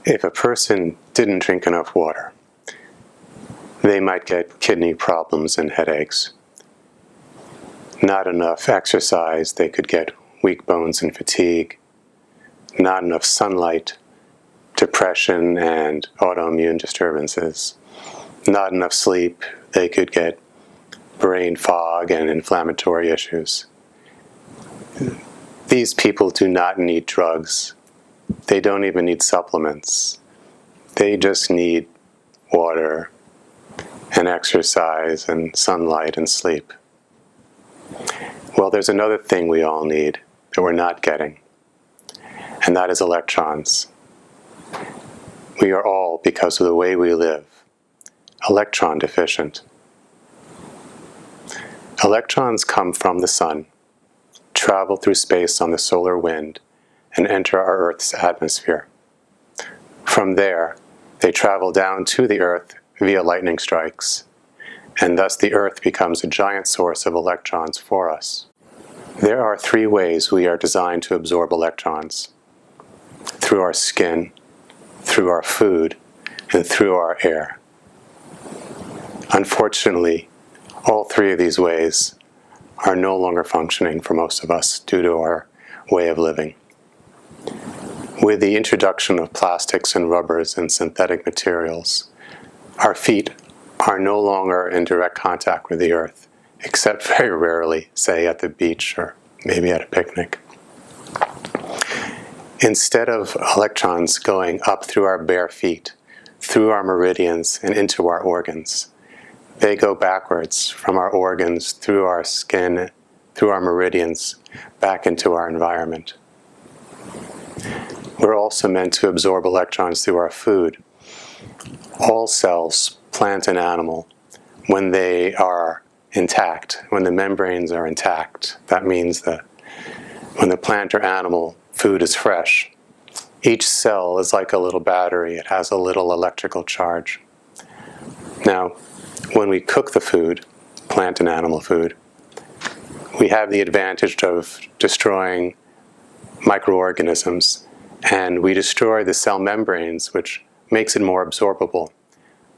If a person didn't drink enough water, they might get kidney problems and headaches. Not enough exercise, they could get weak bones and fatigue. Not enough sunlight, depression and autoimmune disturbances. Not enough sleep, they could get brain fog and inflammatory issues. These people do not need drugs. They don't even need supplements. They just need water and exercise and sunlight and sleep. Well, there's another thing we all need that we're not getting, and that is electrons. We are all, because of the way we live, electron deficient. Electrons come from the sun, travel through space on the solar wind, and enter our Earth's atmosphere. From there, they travel down to the Earth via lightning strikes, and thus the Earth becomes a giant source of electrons for us. There are three ways we are designed to absorb electrons: through our skin, through our food, and through our air. Unfortunately, all three of these ways are no longer functioning for most of us due to our way of living. With the introduction of plastics and rubbers and synthetic materials, our feet are no longer in direct contact with the earth, except very rarely, say at the beach or maybe at a picnic. Instead of electrons going up through our bare feet, through our meridians and into our organs, they go backwards from our organs, through our skin, through our meridians, back into our environment. We're also meant to absorb electrons through our food. All cells, plant and animal, when they are intact, when the membranes are intact, that means that when the plant or animal food is fresh, each cell is like a little battery. It has a little electrical charge. Now, when we cook the food, plant and animal food, we have the advantage of destroying microorganisms, and we destroy the cell membranes, which makes it more absorbable.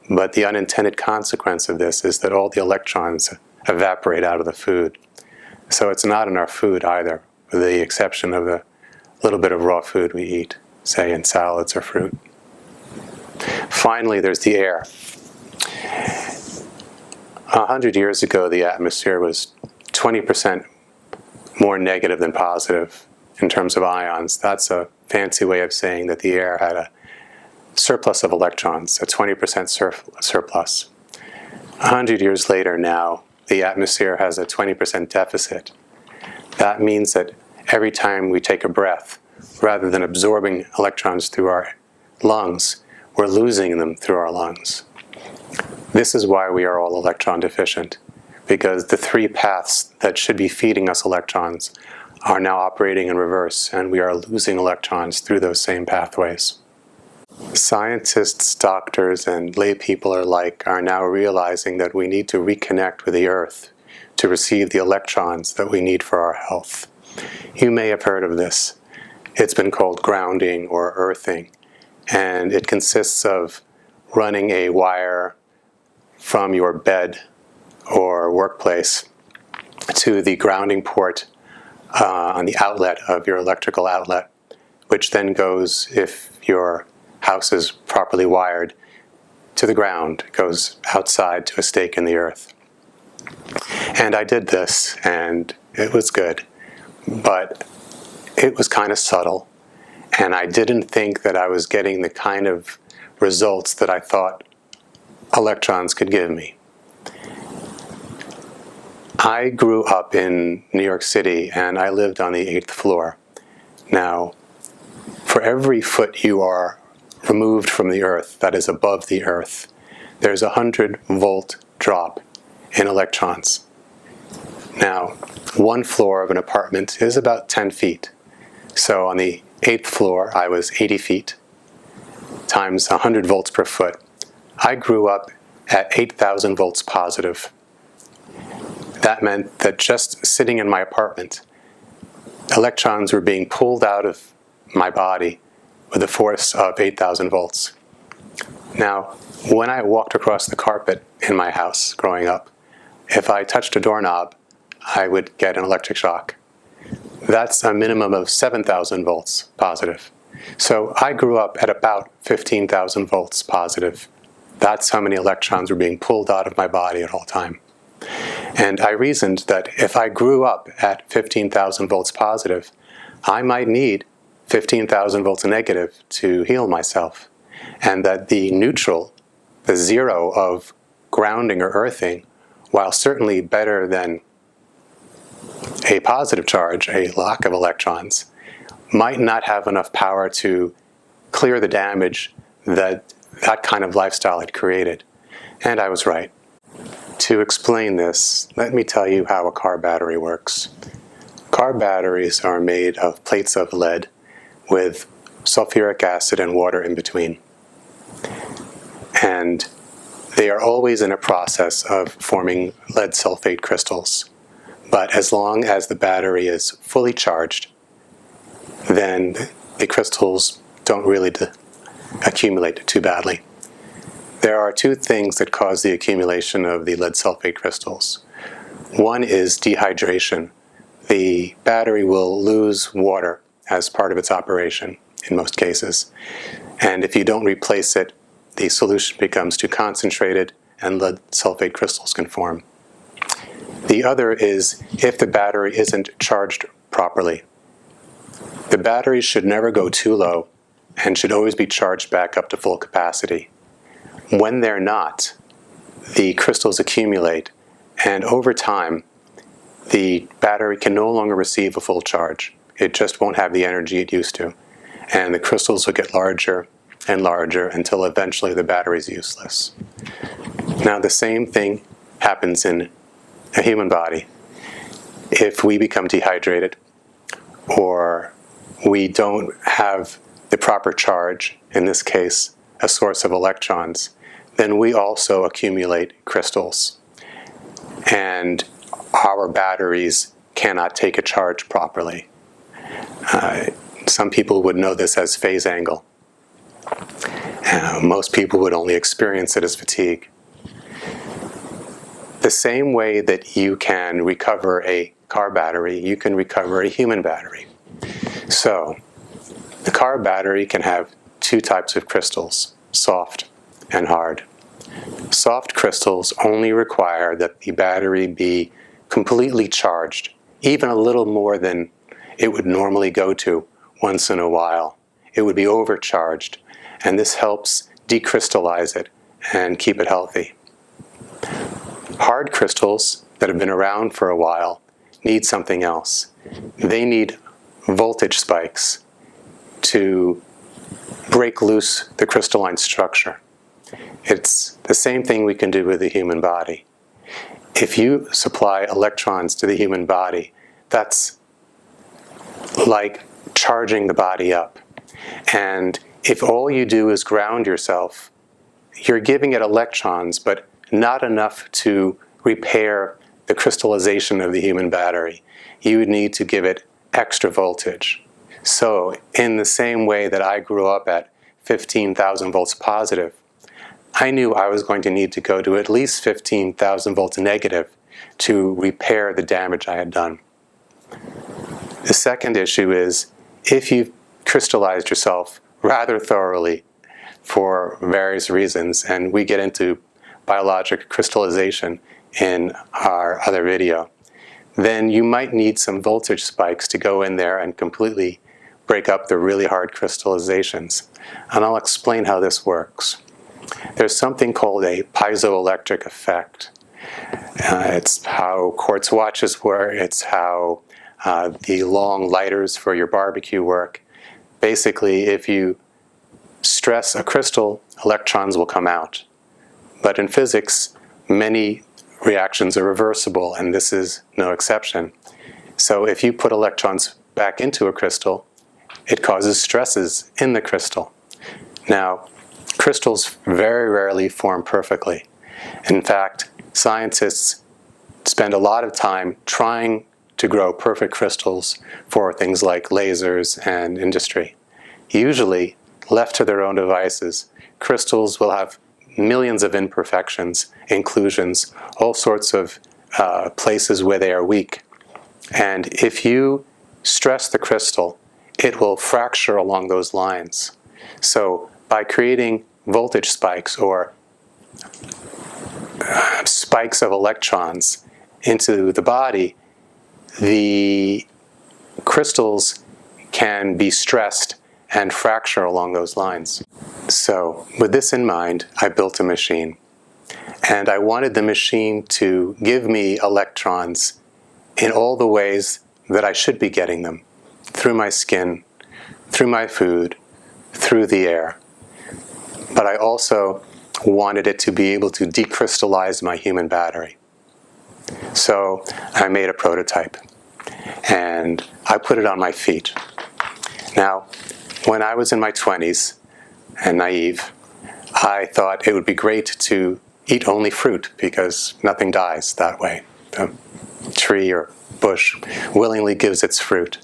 But the unintended consequence of this is that all the electrons evaporate out of the food. So it's not in our food either, with the exception of the little bit of raw food we eat, say in salads or fruit. Finally, there's the air. 100 years ago, the atmosphere was 20% more negative than positive in terms of ions. That's a fancy way of saying that the air had a surplus of electrons, a 20% surplus. 100 years later now, the atmosphere has a 20% deficit. That means that every time we take a breath, rather than absorbing electrons through our lungs, we're losing them through our lungs. This is why we are all electron deficient, because the three paths that should be feeding us electrons are now operating in reverse, and we are losing electrons through those same pathways. Scientists, doctors, and lay people alike are now realizing that we need to reconnect with the earth to receive the electrons that we need for our health. You may have heard of this. It's been called grounding or earthing, and it consists of running a wire from your bed or workplace to the grounding port on the outlet of your electrical outlet, which then goes, if your house is properly wired, to the ground. It goes outside to a stake in the earth. And I did this, and it was good, but it was kind of subtle, and I didn't think that I was getting the kind of results that I thought electrons could give me. I grew up in New York City, and I lived on the 8th floor. Now, for every foot you are removed from the earth, that is above the earth, there's a 100-volt drop in electrons. Now, one floor of an apartment is about 10 feet. So on the 8th floor, I was 80 feet times 100 volts per foot. I grew up at 8,000 volts positive. That meant that just sitting in my apartment, electrons were being pulled out of my body with a force of 8,000 volts. Now, when I walked across the carpet in my house growing up, if I touched a doorknob, I would get an electric shock. That's a minimum of 7,000 volts positive. So I grew up at about 15,000 volts positive. That's how many electrons were being pulled out of my body at all time. And I reasoned that if I grew up at 15,000 volts positive, I might need 15,000 volts negative to heal myself. And that the neutral, the zero of grounding or earthing, while certainly better than a positive charge, a lack of electrons, might not have enough power to clear the damage that that kind of lifestyle had created. And I was right. To explain this, let me tell you how a car battery works. Car batteries are made of plates of lead with sulfuric acid and water in between. And they are always in a process of forming lead sulfate crystals. But as long as the battery is fully charged, then the crystals don't really accumulate too badly. There are two things that cause the accumulation of the lead sulfate crystals. One is dehydration. The battery will lose water as part of its operation in most cases. And if you don't replace it, the solution becomes too concentrated and lead sulfate crystals can form. The other is if the battery isn't charged properly. The battery should never go too low and should always be charged back up to full capacity. When they're not, the crystals accumulate, and over time, the battery can no longer receive a full charge. It just won't have the energy it used to. And the crystals will get larger and larger until eventually the battery is useless. Now, the same thing happens in a human body. If we become dehydrated, or we don't have the proper charge, in this case, a source of electrons, then we also accumulate crystals. And our batteries cannot take a charge properly. Some people would know this as phase angle. Most people would only experience it as fatigue. The same way that you can recover a car battery, you can recover a human battery. So, the car battery can have two types of crystals, soft and hard. Soft crystals only require that the battery be completely charged, even a little more than it would normally go to once in a while. It would be overcharged, and this helps decrystallize it and keep it healthy. Hard crystals that have been around for a while need something else. They need voltage spikes to break loose the crystalline structure. It's the same thing we can do with the human body. If you supply electrons to the human body, that's like charging the body up. And if all you do is ground yourself, you're giving it electrons, but not enough to repair the crystallization of the human battery. You would need to give it extra voltage. So, in the same way that I grew up at 15,000 volts positive, I knew I was going to need to go to at least 15,000 volts negative to repair the damage I had done. The second issue is, if you've crystallized yourself rather thoroughly for various reasons, and we get into biologic crystallization in our other video, then you might need some voltage spikes to go in there and completely break up the really hard crystallizations. And I'll explain how this works. There's something called a piezoelectric effect. It's how quartz watches work. It's how the long lighters for your barbecue work. Basically, if you stress a crystal, electrons will come out. But in physics, many reactions are reversible, and this is no exception. So if you put electrons back into a crystal, it causes stresses in the crystal. Now, crystals very rarely form perfectly. In fact, scientists spend a lot of time trying to grow perfect crystals for things like lasers and industry. Usually, left to their own devices, crystals will have millions of imperfections, inclusions, all sorts of places where they are weak. And if you stress the crystal, it will fracture along those lines. So by creating voltage spikes or spikes of electrons into the body, the crystals can be stressed and fracture along those lines. So with this in mind, I built a machine. And I wanted the machine to give me electrons in all the ways that I should be getting them, through my skin, through my food, through the air. But I also wanted it to be able to decrystallize my human battery. So I made a prototype, and I put it on my feet. Now, when I was in my 20s and naive, I thought it would be great to eat only fruit because nothing dies that way. The tree or bush willingly gives its fruit.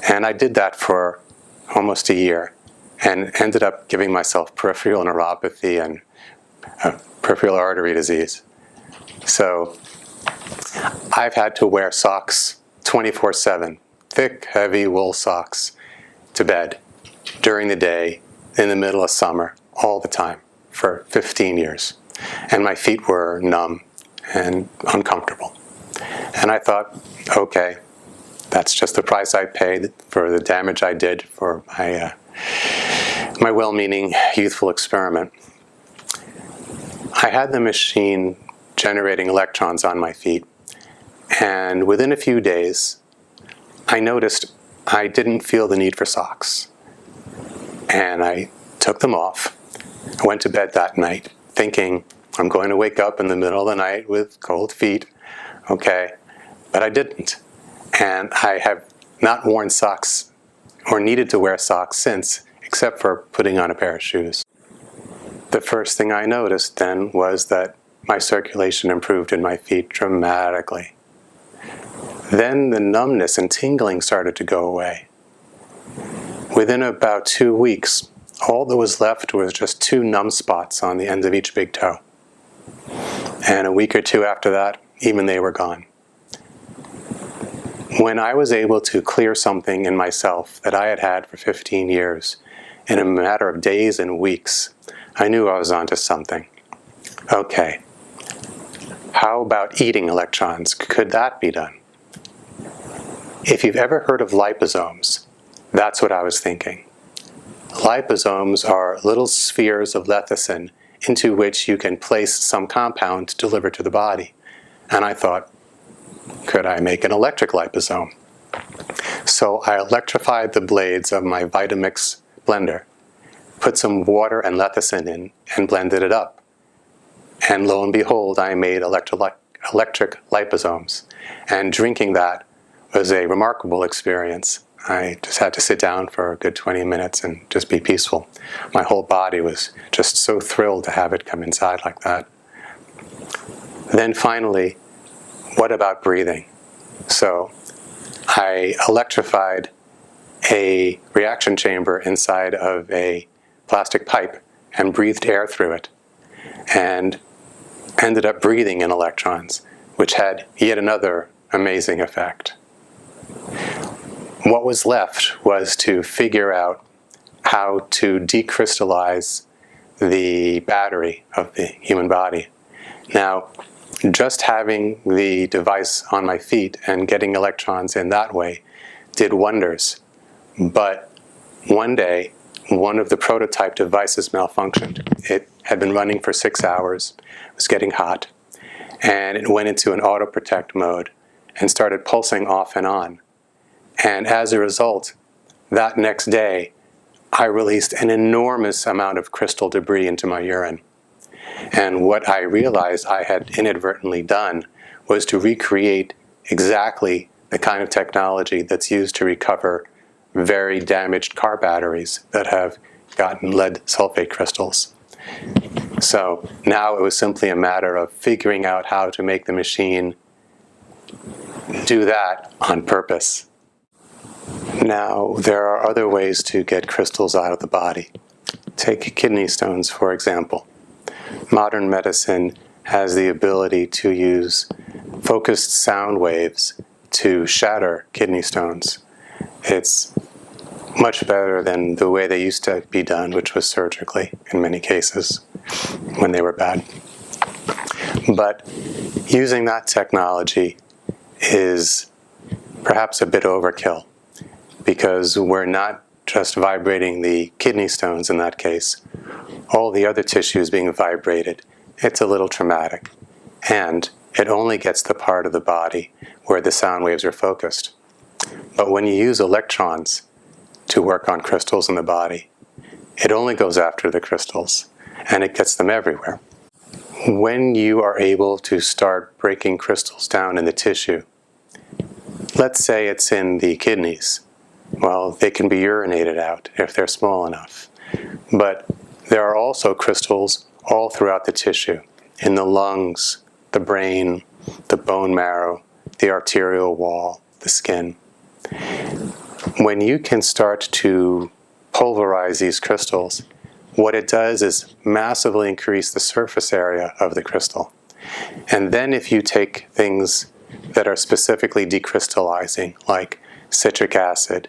And I did that for almost a year and ended up giving myself peripheral neuropathy and peripheral artery disease. So I've had to wear socks 24/7, thick, heavy wool socks, to bed, during the day, in the middle of summer, all the time, for 15 years. And my feet were numb and uncomfortable. And I thought, okay, that's just the price I paid for the damage I did for my well-meaning youthful experiment. I had the machine generating electrons on my feet, and within a few days, I noticed I didn't feel the need for socks. And I took them off. I went to bed that night thinking, I'm going to wake up in the middle of the night with cold feet. Okay, but I didn't. And I have not worn socks or needed to wear socks since, except for putting on a pair of shoes. The first thing I noticed then was that my circulation improved in my feet dramatically. Then the numbness and tingling started to go away. Within about 2 weeks, all that was left was just 2 numb spots on the ends of each big toe. And a week or 2 after that, even they were gone. When I was able to clear something in myself that I had had for 15 years, in a matter of days and weeks, I knew I was onto something. Okay, how about eating electrons? Could that be done? If you've ever heard of liposomes, that's what I was thinking. Liposomes are little spheres of lecithin into which you can place some compound delivered to the body. And I thought, could I make an electric liposome? So I electrified the blades of my Vitamix blender, put some water and lecithin in, and blended it up. And lo and behold, I made electric liposomes. And drinking that was a remarkable experience. I just had to sit down for a good 20 minutes and just be peaceful. My whole body was just so thrilled to have it come inside like that. Then finally, what about breathing? So I electrified a reaction chamber inside of a plastic pipe and breathed air through it, and ended up breathing in electrons, which had yet another amazing effect. What was left was to figure out how to decrystallize the battery of the human body. Now, just having the device on my feet and getting electrons in that way did wonders. But one day, one of the prototype devices malfunctioned. It had been running for 6 hours, was getting hot, and it went into an auto protect mode and started pulsing off and on. And as a result, that next day, I released an enormous amount of crystal debris into my urine. And what I realized I had inadvertently done was to recreate exactly the kind of technology that's used to recover very damaged car batteries that have gotten lead sulfate crystals. So now it was simply a matter of figuring out how to make the machine do that on purpose. Now, there are other ways to get crystals out of the body. Take kidney stones, for example. Modern medicine has the ability to use focused sound waves to shatter kidney stones. It's much better than the way they used to be done, which was surgically in many cases when they were bad. But using that technology is perhaps a bit overkill, because we're not just vibrating the kidney stones in that case. All the other tissue is being vibrated. It's a little traumatic, and it only gets the part of the body where the sound waves are focused. But when you use electrons to work on crystals in the body, it only goes after the crystals, and it gets them everywhere. When you are able to start breaking crystals down in the tissue, let's say it's in the kidneys, well, they can be urinated out if they're small enough. But there are also crystals all throughout the tissue, in the lungs, the brain, the bone marrow, the arterial wall, the skin. When you can start to pulverize these crystals, what it does is massively increase the surface area of the crystal. And then if you take things that are specifically decrystallizing, like citric acid,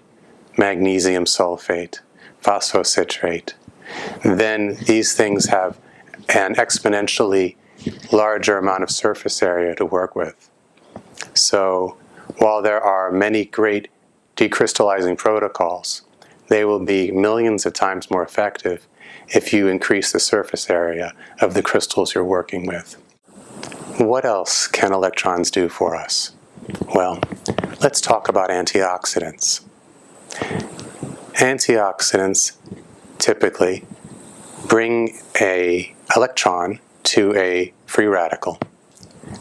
magnesium sulfate, phosphocitrate, then these things have an exponentially larger amount of surface area to work with. So while there are many great decrystallizing protocols, they will be millions of times more effective if you increase the surface area of the crystals you're working with. What else can electrons do for us? Well, let's talk about antioxidants. Antioxidants typically bring an electron to a free radical,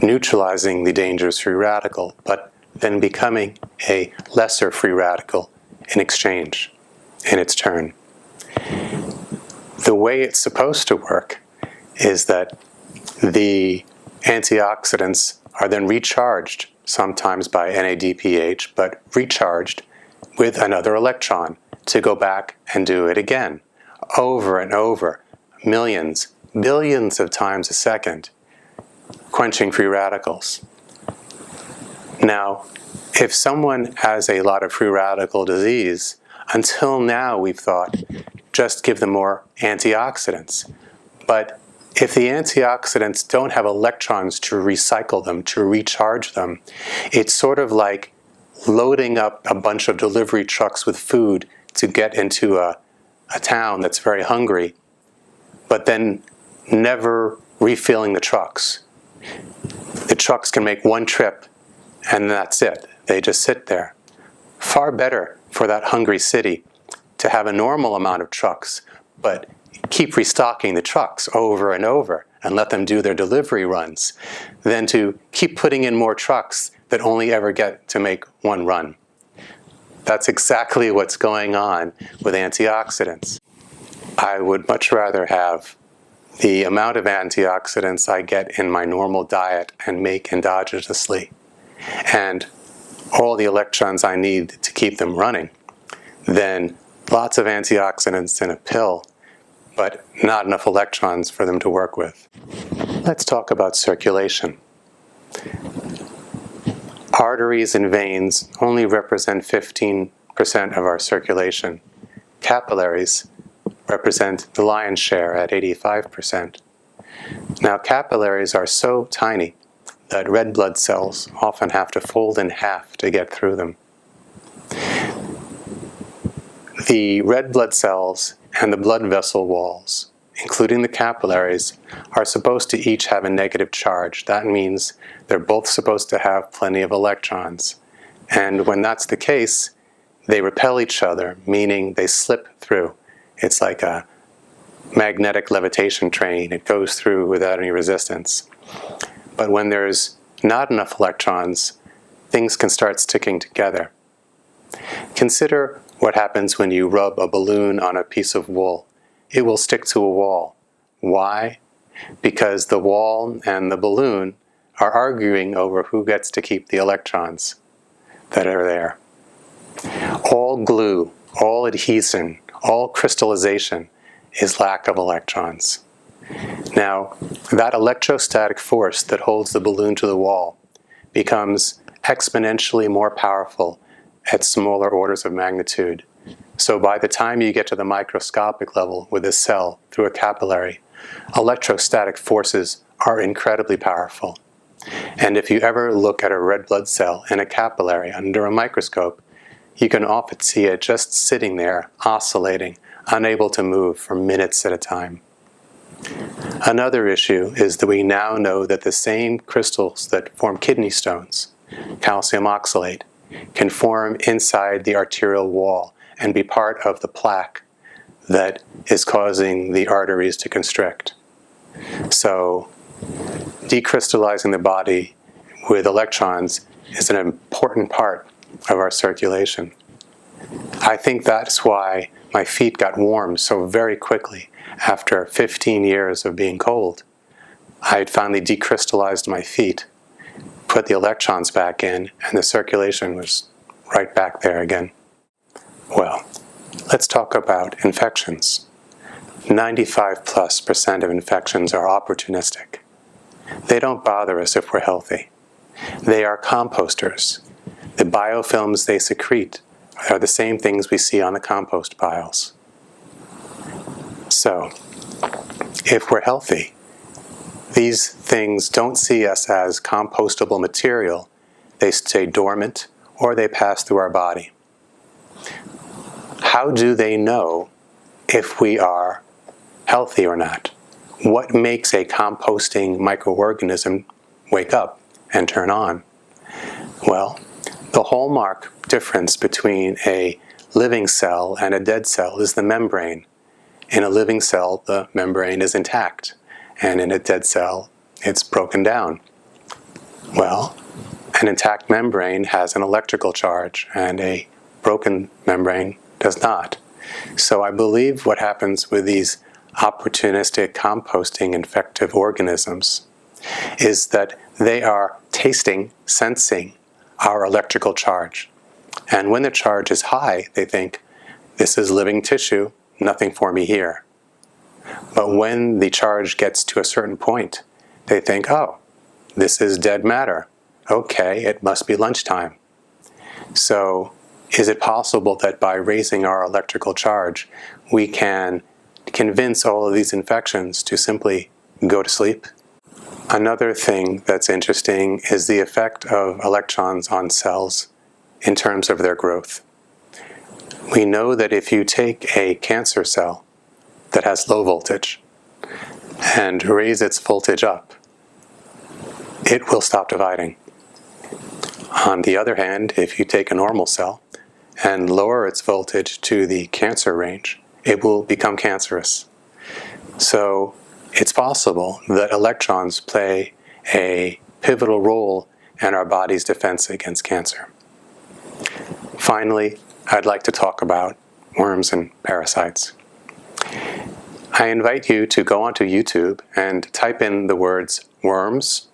neutralizing the dangerous free radical, but then becoming a lesser free radical in exchange, in its turn. The way it's supposed to work is that the antioxidants are then recharged, sometimes by NADPH, but recharged with another electron to go back and do it again, over and over, millions, billions of times a second, quenching free radicals. Now, if someone has a lot of free radical disease, until now we've thought, just give them more antioxidants. But if the antioxidants don't have electrons to recycle them, to recharge them, it's sort of like loading up a bunch of delivery trucks with food to get into a town that's very hungry, but then never refilling the trucks. The trucks can make one trip, and that's it. They just sit there. Far better for that hungry city to have a normal amount of trucks, but keep restocking the trucks over and over and let them do their delivery runs, than to keep putting in more trucks that only ever get to make one run. That's exactly what's going on with antioxidants. I would much rather have the amount of antioxidants I get in my normal diet and make endogenously, and all the electrons I need to keep them running, than lots of antioxidants in a pill, but not enough electrons for them to work with. Let's talk about circulation. Arteries and veins only represent 15% of our circulation. Capillaries represent the lion's share at 85%. Now, capillaries are so tiny that red blood cells often have to fold in half to get through them. The red blood cells and the blood vessel walls, including the capillaries, are supposed to each have a negative charge. That means they're both supposed to have plenty of electrons. And when that's the case, they repel each other, meaning they slip through. It's like a magnetic levitation train. It goes through without any resistance. But when there's not enough electrons, things can start sticking together. Consider what happens when you rub a balloon on a piece of wool. It will stick to a wall. Why? Because the wall and the balloon are arguing over who gets to keep the electrons that are there. All glue, all adhesion, all crystallization is lack of electrons. Now, that electrostatic force that holds the balloon to the wall becomes exponentially more powerful at smaller orders of magnitude. So by the time you get to the microscopic level with a cell through a capillary, electrostatic forces are incredibly powerful. And if you ever look at a red blood cell in a capillary under a microscope, you can often see it just sitting there, oscillating, unable to move for minutes at a time. Another issue is that we now know that the same crystals that form kidney stones, calcium oxalate, can form inside the arterial wall and be part of the plaque that is causing the arteries to constrict. So, decrystallizing the body with electrons is an important part of our circulation. I think that's why my feet got warm so very quickly after 15 years of being cold. I had finally decrystallized my feet, put the electrons back in, and the circulation was right back there again. Well, let's talk about infections. 95+% of infections are opportunistic. They don't bother us if we're healthy. They are composters. The biofilms they secrete are the same things we see on the compost piles. So, if we're healthy, these things don't see us as compostable material. They stay dormant or they pass through our body. How do they know if we are healthy or not? What makes a composting microorganism wake up and turn on? Well, the hallmark difference between a living cell and a dead cell is the membrane. In a living cell, the membrane is intact, and in a dead cell, it's broken down. Well, an intact membrane has an electrical charge, and a broken membrane does not. So I believe what happens with these opportunistic composting infective organisms is that they are tasting, sensing our electrical charge. And when the charge is high, they think, this is living tissue, nothing for me here. But when the charge gets to a certain point, they think, oh, this is dead matter. Okay, it must be lunchtime. So, is it possible that by raising our electrical charge, we can convince all of these infections to simply go to sleep? Another thing that's interesting is the effect of electrons on cells in terms of their growth. We know that if you take a cancer cell that has low voltage and raise its voltage up, it will stop dividing. On the other hand, if you take a normal cell and lower its voltage to the cancer range, it will become cancerous. So it's possible that electrons play a pivotal role in our body's defense against cancer. Finally, I'd like to talk about worms and parasites. I invite you to go onto YouTube and type in the words worms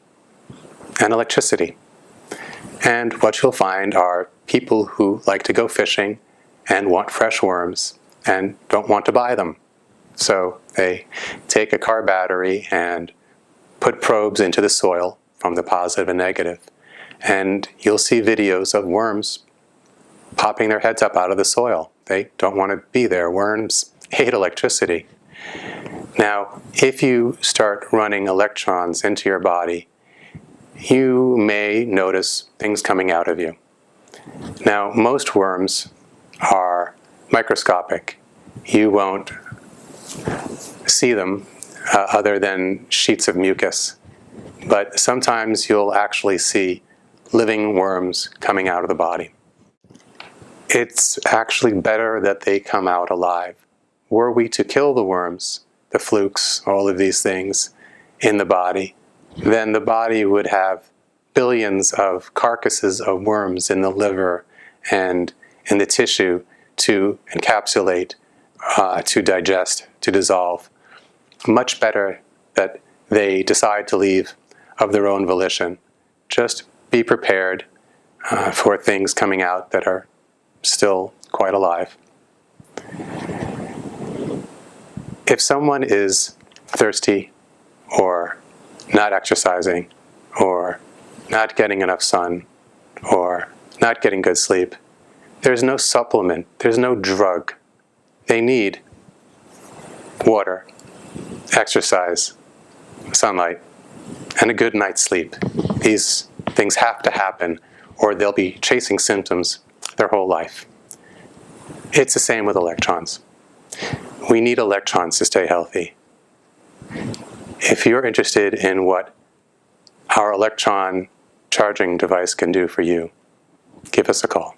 and electricity. And what you'll find are people who like to go fishing and want fresh worms and don't want to buy them. So they take a car battery and put probes into the soil from the positive and negative. And you'll see videos of worms popping their heads up out of the soil. They don't want to be there. Worms hate electricity. Now, if you start running electrons into your body, you may notice things coming out of you. Now, most worms are microscopic. You won't see them other than sheets of mucus. But sometimes you'll actually see living worms coming out of the body. It's actually better that they come out alive. Were we to kill the worms, the flukes, all of these things in the body, then the body would have billions of carcasses of worms in the liver and in the tissue to encapsulate, to digest, to dissolve. Much better that they decide to leave of their own volition. Just be prepared for things coming out that are still quite alive. If someone is thirsty or not exercising or not getting enough sun or not getting good sleep, there's no supplement, there's no drug. They need water, exercise, sunlight, and a good night's sleep. These things have to happen or they'll be chasing symptoms their whole life. It's the same with electrons. We need electrons to stay healthy. If you're interested in what our electron charging device can do for you, give us a call.